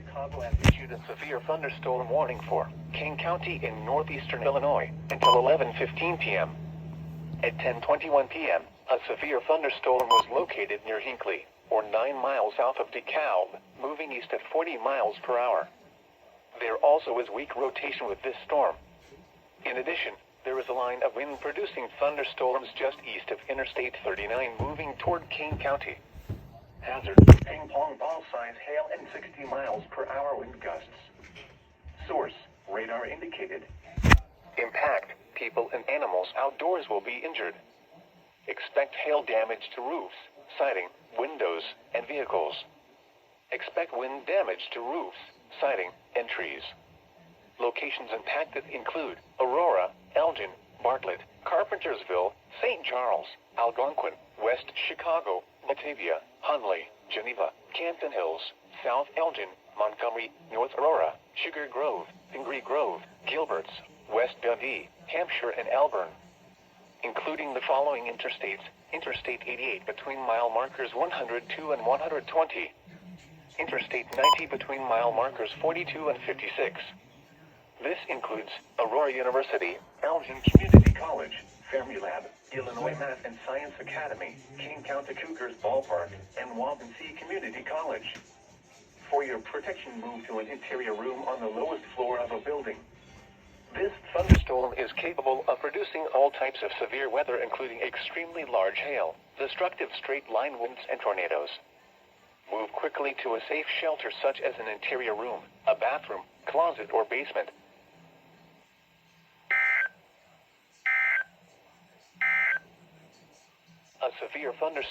Chicago has issued a severe thunderstorm warning for King County in northeastern Illinois until 11:15 p.m. At 10:21 p.m., a severe thunderstorm was located near Hinckley, or 9 miles south of DeKalb, moving east at 40 miles per hour. There also is weak rotation with this storm. In addition, there is a line of wind producing thunderstorms just east of Interstate 39 moving toward King County. Hazard: ping pong ball size hail and 60 miles per hour wind gusts. Source: radar indicated. Impact: people and animals outdoors will be injured. Expect hail damage to roofs, siding, windows, and vehicles. Expect wind damage to roofs, siding, and trees. Locations impacted include Aurora, Elgin, Bartlett, Carpentersville, St. Charles, Algonquin, West Chicago, Batavia, Hunley, Geneva, Campton Hills, South Elgin, Montgomery, North Aurora, Sugar Grove, Pingree Grove, Gilberts, West Dundee, Hampshire, and Elburn. Including the following interstates: Interstate 88 between mile markers 102 and 120. Interstate 90 between mile markers 42 and 56. This includes Aurora University, Elgin Community College, Fermilab, Illinois Math and Science Academy, King County Cougars Ballpark, and Waubonsee Community College. For your protection, move to an interior room on the lowest floor of a building. This thunderstorm is capable of producing all types of severe weather, including extremely large hail, destructive straight-line winds, and tornadoes. Move quickly to a safe shelter such as an interior room, a bathroom, closet, or basement. A severe thunderstorm